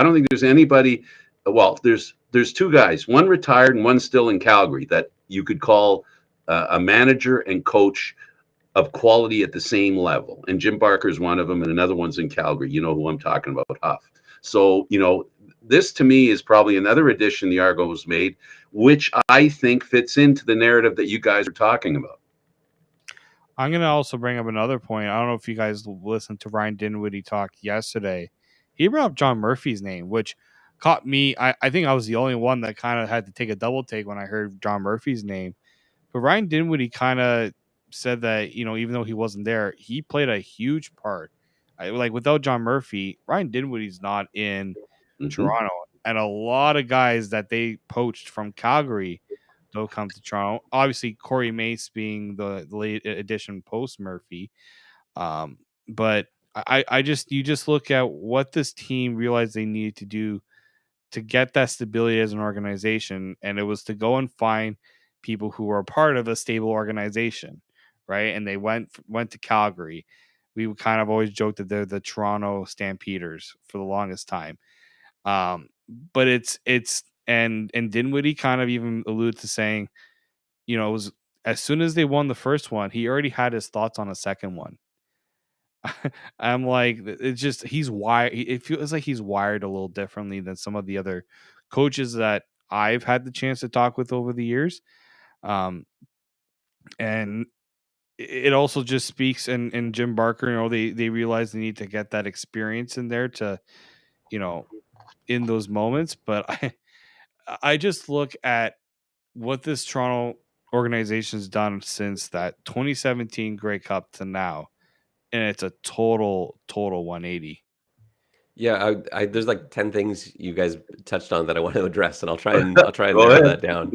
Speaker 1: don't think there's anybody. Well, there's 2 guys, one retired and one still in Calgary, that you could call a manager and coach of quality at the same level. And Jim Barker is one of them, and another one's in Calgary. You know who I'm talking about, Huff. So, this to me is probably another addition the Argos made, which I think fits into the narrative that you guys are talking about.
Speaker 2: I'm going to also bring up another point. I don't know if you guys listened to Ryan Dinwiddie talk yesterday. He brought up John Murphy's name, which caught me. I think I was the only one that kind of had to take a double take when I heard John Murphy's name. But Ryan Dinwiddie kind of said that, even though he wasn't there, he played a huge part. Without John Murphy, Ryan Dinwiddie's not in Toronto. And a lot of guys that they poached from Calgary don't come to Toronto. Obviously, Corey Mace being the late addition post Murphy. But you just look at what this team realized they needed to do to get that stability as an organization, and it was to go and find people who were a part of a stable organization, right? And they went to Calgary. We would kind of always joke that they're the Toronto Stampeders for the longest time. But it's and Dinwiddie kind of even alluded to saying, it was as soon as they won the first one, he already had his thoughts on a second one. I'm like, it's just he's wired. It feels like he's wired a little differently than some of the other coaches that I've had the chance to talk with over the years. Um, and it also just speaks, and Jim Barker, they realize they need to get that experience in there to, you know, in those moments. But I just look at what this Toronto organization's done since that 2017 Grey Cup to now, and it's a total 180.
Speaker 3: Yeah, there's like 10 things you guys touched on that I want to address, and I'll try and
Speaker 1: Go
Speaker 3: narrow
Speaker 1: ahead.
Speaker 3: that down.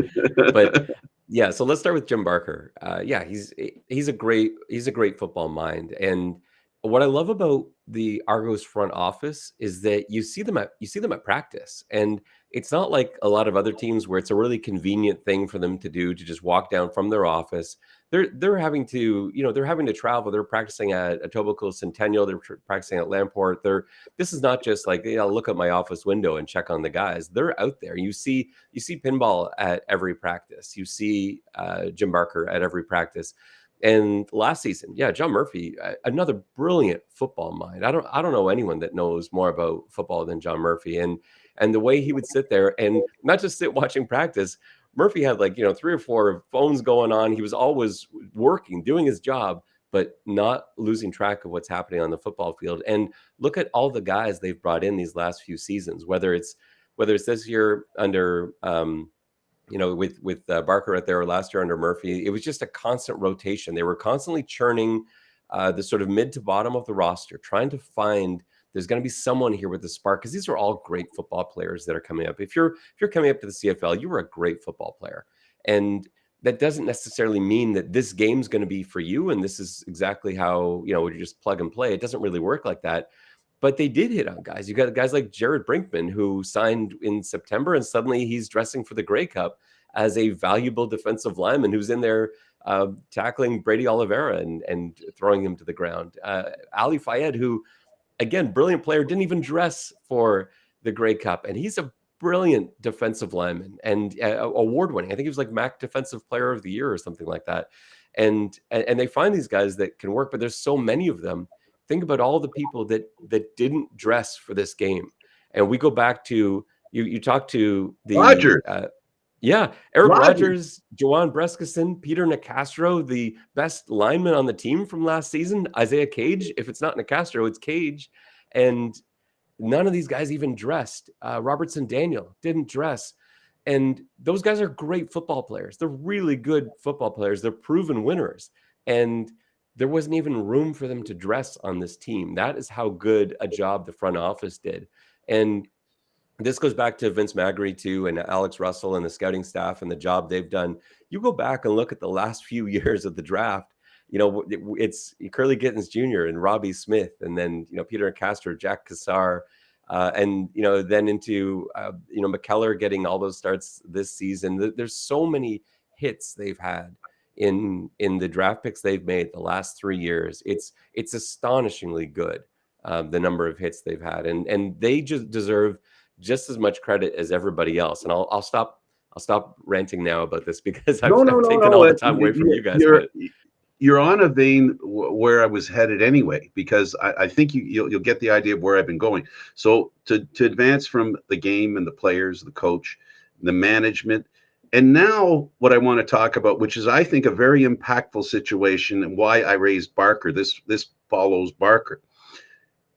Speaker 3: But yeah, so let's start with Jim Barker. Yeah, he's a great football mind, and what I love about the Argos front office is that you see them at practice, and it's not like a lot of other teams where it's a really convenient thing for them to do to just walk down from their office. They're having to they're having to travel. They're practicing at Etobicoke Centennial. They're practicing at Lamport. This is not just like look at my office window and check on the guys. They're out there. You see pinball at every practice. You see Jim Barker at every practice. And last season, yeah, John Murphy, another brilliant football mind. I don't know anyone that knows more about football than John Murphy. And the way he would sit there and not just sit watching practice. Murphy had like 3 or 4 phones going on. He was always working, doing his job, but not losing track of what's happening on the football field. And look at all the guys they've brought in these last few seasons, whether it's this year under with Barker right there, or last year under Murphy. It was just a constant rotation. They were constantly churning the sort of mid to bottom of the roster, trying to find there's going to be someone here with the spark, because these are all great football players that are coming up. If you're coming up to the CFL, you were a great football player, and that doesn't necessarily mean that this game's going to be for you. And this is exactly how you just plug and play. It doesn't really work like that. But they did hit on guys. You got guys like Jared Brinkman, who signed in September, and suddenly he's dressing for the Grey Cup as a valuable defensive lineman who's in there tackling Brady Oliveira and throwing him to the ground. Ali Fayed, who, again, brilliant player, didn't even dress for the Grey Cup, and he's a brilliant defensive lineman and award-winning. I think he was like MAC Defensive Player of the Year or something like that. And they find these guys that can work, but there's so many of them. Think about all the people that didn't dress for this game. And we go back to you talk to the
Speaker 1: Roger.
Speaker 3: Eric Rogers, Joanne Brescison, Peter Nicastro, the best lineman on the team from last season, Isaiah Cage. If it's not Nicastro, it's Cage. And none of these guys even dressed. Robertson Daniel didn't dress. And those guys are great football players. They're really good football players. They're proven winners. And there wasn't even room for them to dress on this team. That is how good a job the front office did. And this goes back to Vince Magri too, and Alex Russell and the scouting staff and the job they've done. You go back and look at the last few years of the draft. It's Curly Gittens Jr. and Robbie Smith, and then Peter Castro, Jack Cassar, and then into McKellar getting all those starts this season. There's so many hits they've had in the draft picks they've made the last 3 years. It's astonishingly good, the number of hits they've had, and they just deserve just as much credit as everybody else. And I'll stop ranting now about this because I've taken all the time away from you guys.
Speaker 1: You're on a vein where I was headed anyway, because I think you'll get the idea of where I've been going. So to advance from the game and the players, the coach, the management, and now what I want to talk about, which is I think a very impactful situation, and why I raised Barker. This follows Barker.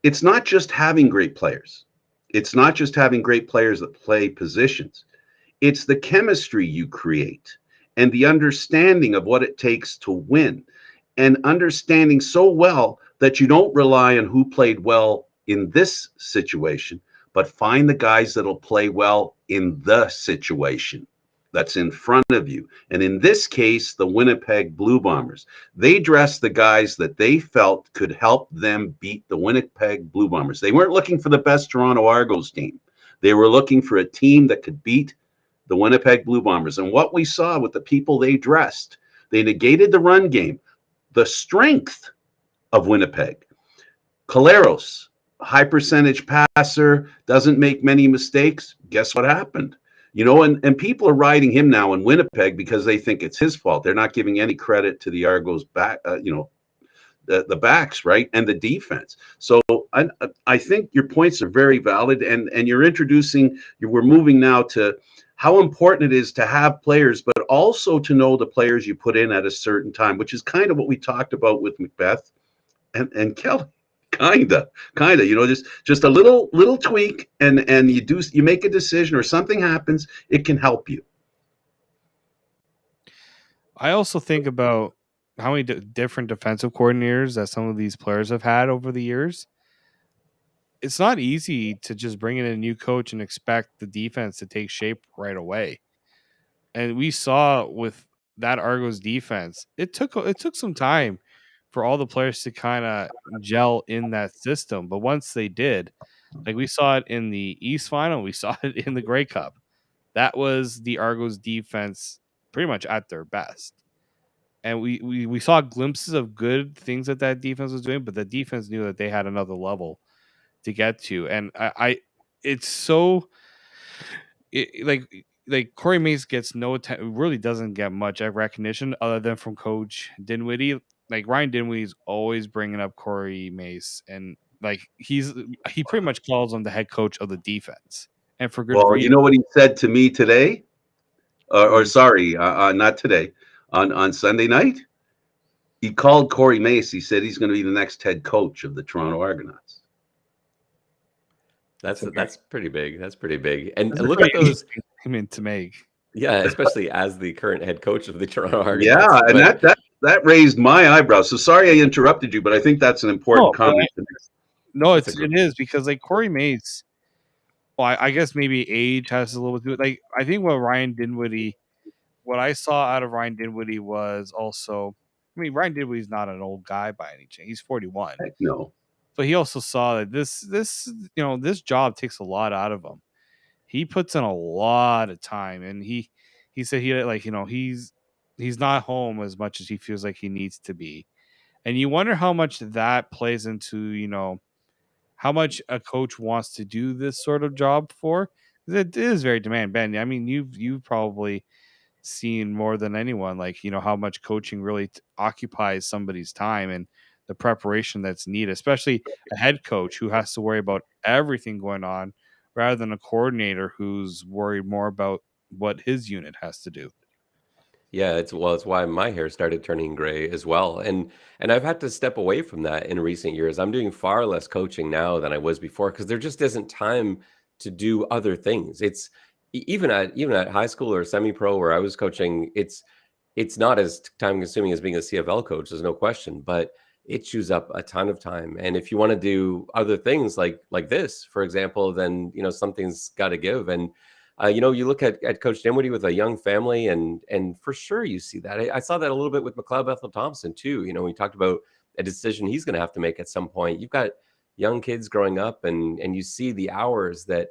Speaker 1: It's not just having great players. It's not just having great players that play positions. It's the chemistry you create and the understanding of what it takes to win, and understanding so well that you don't rely on who played well in this situation, but find the guys that'll play well in the situation that's in front of you. And in this case, the Winnipeg Blue Bombers, they dressed the guys that they felt could help them beat the Winnipeg Blue Bombers. They weren't looking for the best Toronto Argos team. They were looking for a team that could beat the Winnipeg Blue Bombers. And what we saw with the people they dressed, they negated the run game, the strength of Winnipeg. Collaros, high percentage passer, doesn't make many mistakes. Guess what happened? And people are riding him now in Winnipeg because they think it's his fault. They're not giving any credit to the Argos back, the backs, right, and the defense. So I think your points are very valid, and we're moving now to how important it is to have players, but also to know the players you put in at a certain time, which is kind of what we talked about with Macbeth and Kelly. Kinda, just a little tweak, and you make a decision or something happens, it can help you.
Speaker 2: I also think about how many different defensive coordinators that some of these players have had over the years. It's not easy to just bring in a new coach and expect the defense to take shape right away. And we saw with that Argos defense, it took some time for all the players to kind of gel in that system. But once they did, like we saw it in the East Final, we saw it in the Grey Cup. That was the Argos defense pretty much at their best. And we saw glimpses of good things that defense was doing, but the defense knew that they had another level to get to. And it's so like Corey Mace gets no attention, really doesn't get much recognition other than from Coach Dinwiddie. Like Ryan Dinwiddie's always bringing up Corey Mace, and like he pretty much calls him the head coach of the defense, and for good
Speaker 1: Well,
Speaker 2: reason.
Speaker 1: you know what he said to me today, or
Speaker 2: Mm.
Speaker 1: sorry, not today, on Sunday night. He called Corey Mace. He said he's going to be the next head coach of the Toronto Argonauts.
Speaker 3: That's pretty big. That's pretty big. And
Speaker 2: That's a
Speaker 3: look at
Speaker 2: pretty
Speaker 3: those.
Speaker 2: I mean, to make.
Speaker 3: Yeah, especially as the current head coach of the Toronto Argonauts.
Speaker 1: Yeah, and
Speaker 3: But
Speaker 1: that raised my eyebrows. So sorry I interrupted you, but I think that's an important comment.
Speaker 2: No,
Speaker 3: That's
Speaker 2: it is because like Corey Mace. Well, I guess maybe age has a little bit to do with. Like I think what I saw out of Ryan Dinwiddie was also. I mean, Ryan Dinwiddie's not an old guy by any chance. He's 41.
Speaker 1: Heck no.
Speaker 2: But he also saw that this job takes a lot out of him. He puts in a lot of time, and he said he's not home as much as he feels like he needs to be. And you wonder how much that plays into how much a coach wants to do this sort of job for. 'Cause it is very demanding. Ben, I mean, you've probably seen more than anyone, like how much coaching really occupies somebody's time and the preparation that's needed, especially a head coach who has to worry about everything going on rather than a coordinator who's worried more about what his unit has to do.
Speaker 3: yeah, it's why my hair started turning gray as well. And I've had to step away from that in recent years. I'm doing far less coaching now than I was before because there just isn't time to do other things. It's even at high school or semi-pro where I was coaching, it's not as time consuming as being a CFL coach, there's no question, but it chews up a ton of time. And if you want to do other things like this, for example, then something's got to give. And you look at Coach Dinwiddie with a young family, and for sure you see that. I saw that a little bit with McLeod Bethel Thompson too. We talked about a decision he's going to have to make at some point. You've got young kids growing up, and you see the hours that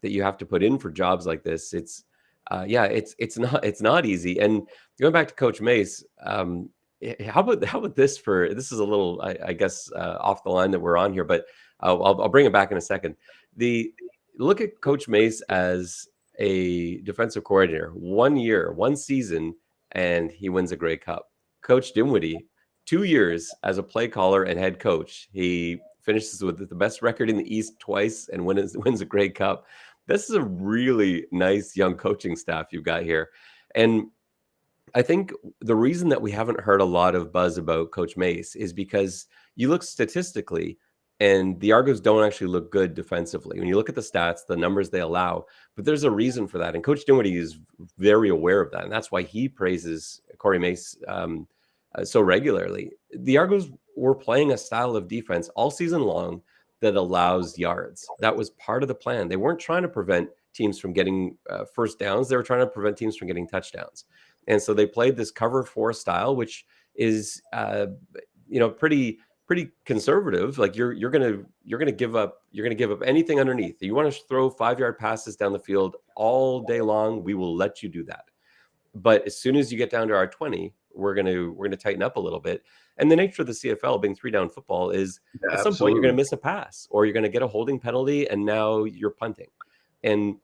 Speaker 3: you have to put in for jobs like this. It's not easy. And going back to Coach Mace, how about this? This is a little, I guess, off the line that we're on here, but I'll bring it back in a second. Look at Coach Mace as a defensive coordinator. 1 year, 1 season, and he wins a Grey Cup. Coach Dinwiddie, 2 years as a play caller and head coach. He finishes with the best record in the East twice and wins a Grey Cup. This is a really nice young coaching staff you've got here. And I think the reason that we haven't heard a lot of buzz about Coach Mace is because you look statistically and the Argos don't actually look good defensively. When you look at the stats, the numbers they allow, but there's a reason for that. And Coach Dinwiddie is very aware of that. And that's why he praises Corey Mace so regularly. The Argos were playing a style of defense all season long that allows yards. That was part of the plan. They weren't trying to prevent teams from getting first downs. They were trying to prevent teams from getting touchdowns. And so they played this cover 4 style, which is, pretty conservative. Like you're going to give up anything underneath. You want to throw 5-yard passes down the field all day long, we will let you do that. But as soon as you get down to our 20, we're going to tighten up a little bit. And the nature of the CFL being 3-down football is at some point you're going to miss a pass or you're going to get a holding penalty and now you're punting. And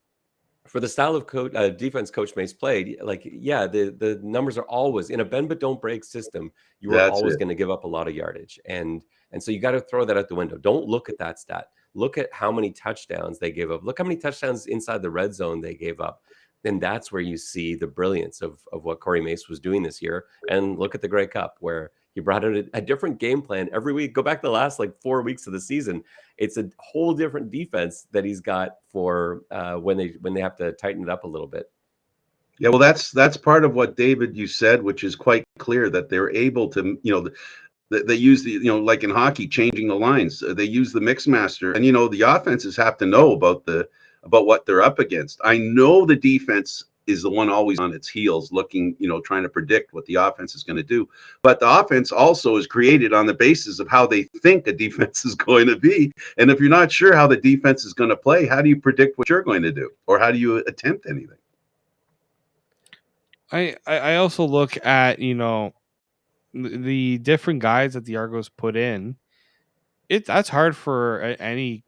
Speaker 3: for the style of defense Coach Mace played, like, yeah, the numbers are always in a bend but don't break system. You are
Speaker 1: That's
Speaker 3: always
Speaker 1: it.
Speaker 3: going to give up a lot of yardage, and so you got to throw that out the window. Don't look at that stat. Look at how many touchdowns they gave up. Look how many touchdowns inside the red zone they gave up. And that's where you see the brilliance of what Corey Mace was doing this year. And look at the Grey Cup, where he brought in a different game plan every week. Go back to the last like 4 weeks of the season. It's a whole different defense that he's got for when they have to tighten it up a little bit.
Speaker 1: Yeah, well, that's part of what David you said, which is quite clear that they're able to, they use the, like in hockey, changing the lines. They use the mix master, and the offenses have to know about what they're up against. I know the defense is the one always on its heels, looking, trying to predict what the offense is going to do. But the offense also is created on the basis of how they think a defense is going to be. And if you're not sure how the defense is going to play, how do you predict what you're going to do, or how do you attempt anything?
Speaker 2: I also look at the different guys that the Argos put in. That's hard for any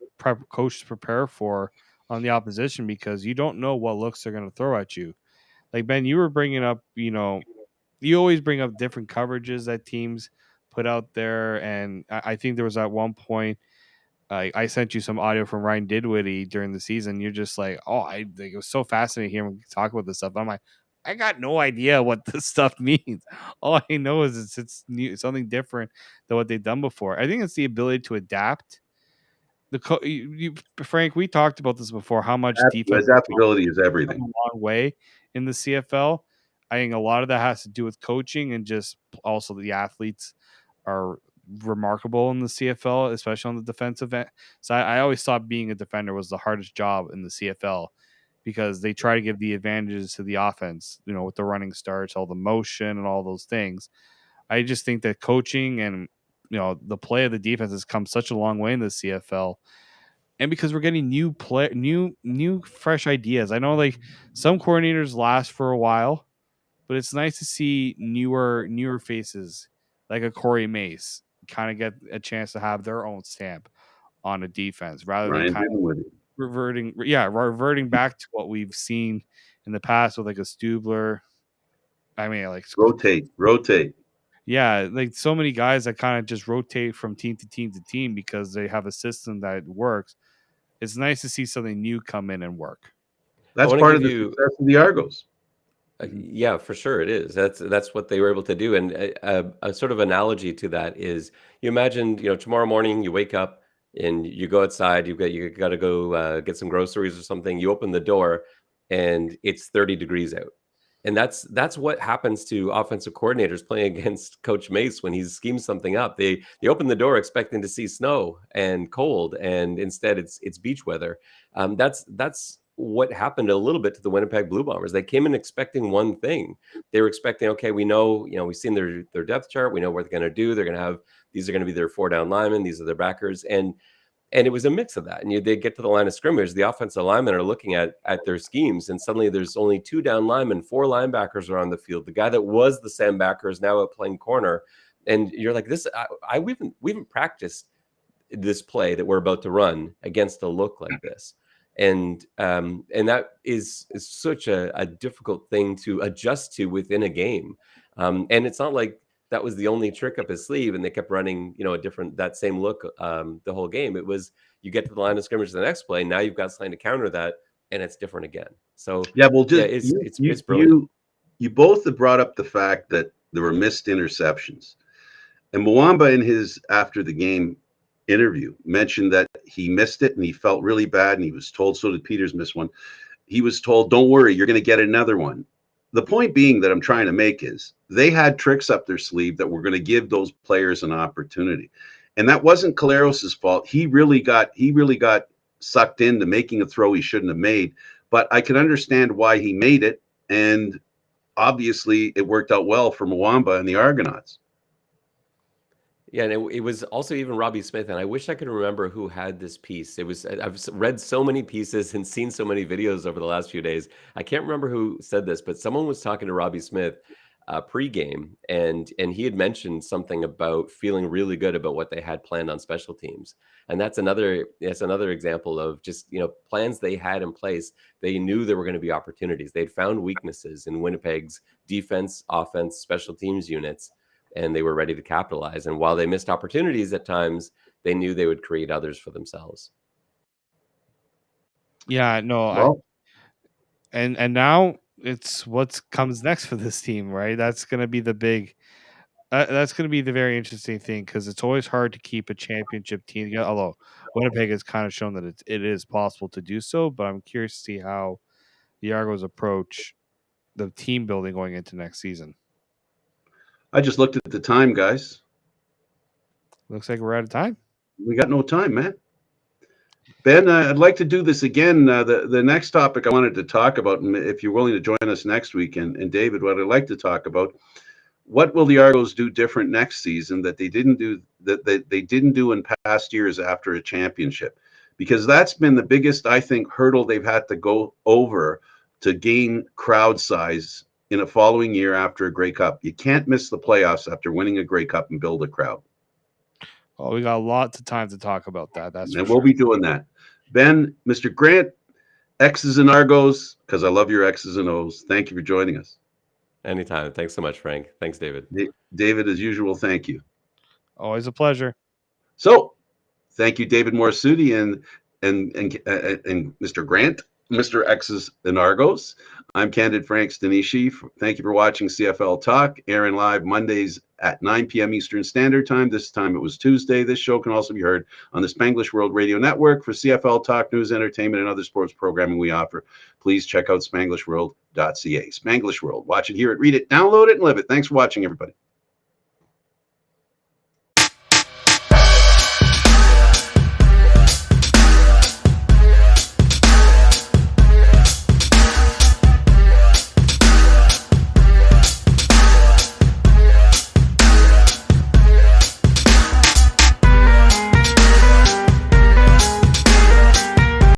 Speaker 2: coach to prepare for on the opposition, because you don't know what looks they're going to throw at you. Like, Ben, you were bringing up, you always bring up different coverages that teams put out there, and I think there was at one point I sent you some audio from Ryan Didwitty during the season. You're just like, oh, I think it was so fascinating hearing him talk about this stuff. I'm like, I got no idea what this stuff means. All I know is it's new, something different than what they've done before. I think it's the ability to adapt. Frank, we talked about this before. How much defense
Speaker 1: Adaptability is
Speaker 2: come
Speaker 1: everything.
Speaker 2: a long way in the CFL. I think a lot of that has to do with coaching, and just also the athletes are remarkable in the CFL, especially on the defensive end. So I always thought being a defender was the hardest job in the CFL, because they try to give the advantages to the offense, with the running starts, all the motion and all those things. I just think that coaching and the play of the defense has come such a long way in the CFL. And because we're getting new fresh ideas. I know, like, some coordinators last for a while, but it's nice to see newer faces like a Corey Mace kind of get a chance to have their own stamp on a defense, rather than
Speaker 1: Ryan
Speaker 2: kind of
Speaker 1: Dinwiddie.
Speaker 2: reverting back to what we've seen in the past with like a Stubler. I mean, like,
Speaker 1: Rotate.
Speaker 2: yeah, like so many guys that kind of just rotate from team to team to team because they have a system that works. It's nice to see something new come in and work.
Speaker 1: That's part of the success of the Argos.
Speaker 3: Yeah, for sure it is. That's what they were able to do. And a sort of analogy to that is, you imagine, tomorrow morning you wake up and you go outside, you got to go get some groceries or something. You open the door and it's 30 degrees out. And that's what happens to offensive coordinators playing against Coach Mace when he schemes something up. They open the door expecting to see snow and cold, and instead it's beach weather. That's what happened a little bit to the Winnipeg Blue Bombers. They came in expecting one thing. They were expecting, okay, we know, we've seen their depth chart. We know what they're going to do. They're going to have, these are going to be their 4 down linemen. These are their backers. And it was a mix of that. And they get to the line of scrimmage, the offensive linemen are looking at their schemes, and suddenly there's only 2 down linemen, 4 linebackers are on the field. The guy that was the Sam backer is now out playing corner. And you're like, we haven't practiced this play that we're about to run against a look like this. And that is such a difficult thing to adjust to within a game. And it's not like that was the only trick up his sleeve and they kept running, that same look the whole game. It was, you get to the line of scrimmage the next play, now you've got something to counter that, and it's different again. So it's brilliant.
Speaker 1: You both have brought up the fact that there were missed interceptions. And Mwamba, in his after the game interview, mentioned that he missed it and he felt really bad, and he was told, so did Peters miss one. He was told, don't worry, you're going to get another one. The point being that I'm trying to make is they had tricks up their sleeve that were going to give those players an opportunity. And that wasn't Colaros's fault. He really got sucked into making a throw he shouldn't have made. But I can understand why he made it. And obviously it worked out well for Mwamba and the Argonauts.
Speaker 3: Yeah, and it was also even Robbie Smith, and I wish I could remember who had this piece. I've read so many pieces and seen so many videos over the last few days. I can't remember who said this, but someone was talking to Robbie Smith pregame, and he had mentioned something about feeling really good about what they had planned on special teams. And that's another example of just, plans they had in place. They knew there were going to be opportunities. They'd found weaknesses in Winnipeg's defense, offense, special teams units, and they were ready to capitalize. And while they missed opportunities at times, they knew they would create others for themselves.
Speaker 2: Yeah, no,
Speaker 1: Well,
Speaker 2: and now it's what comes next for this team, right? That's going to be the big. That's going to be the very interesting thing, because it's always hard to keep a championship team together. Although Winnipeg has kind of shown that it is possible to do so, but I'm curious to see how the Argos approach the team building going into next season.
Speaker 1: I just looked at the time, guys.
Speaker 2: Looks like we're out of time.
Speaker 1: We got no time, man. Ben, I'd like to do this again. The next topic I wanted to talk about, and if you're willing to join us next week, and David, what I'd like to talk about, what will the Argos do different next season that they didn't do in past years after a championship? Because that's been the biggest, I think, hurdle they've had to go over to gain crowd size in a following year after a Grey Cup. You can't miss the playoffs after winning a Grey Cup and build a crowd.
Speaker 2: Oh, we got lots of time to talk about that. That's
Speaker 1: and
Speaker 2: for
Speaker 1: we'll
Speaker 2: sure.
Speaker 1: be doing that. Ben, Mr. Grant, X's and Argos, because I love your X's and O's. Thank you for joining us.
Speaker 3: Anytime. Thanks so much, Frank. Thanks, David.
Speaker 1: David, as usual, thank you.
Speaker 2: Always a pleasure.
Speaker 1: So, thank you, David Morassutti and Mr. Grant, Mr. X's and Argos. I'm Candid Frank Stanisci. Thank you for watching CFL Talk, airing live Mondays at 9 p.m. Eastern Standard Time. This time it was Tuesday. This show can also be heard on the Spanglish World Radio Network. For CFL Talk, news, entertainment, and other sports programming we offer, please check out SpanglishWorld.ca. Spanglish World. Watch it, hear it, read it, download it, and live it. Thanks for watching, everybody.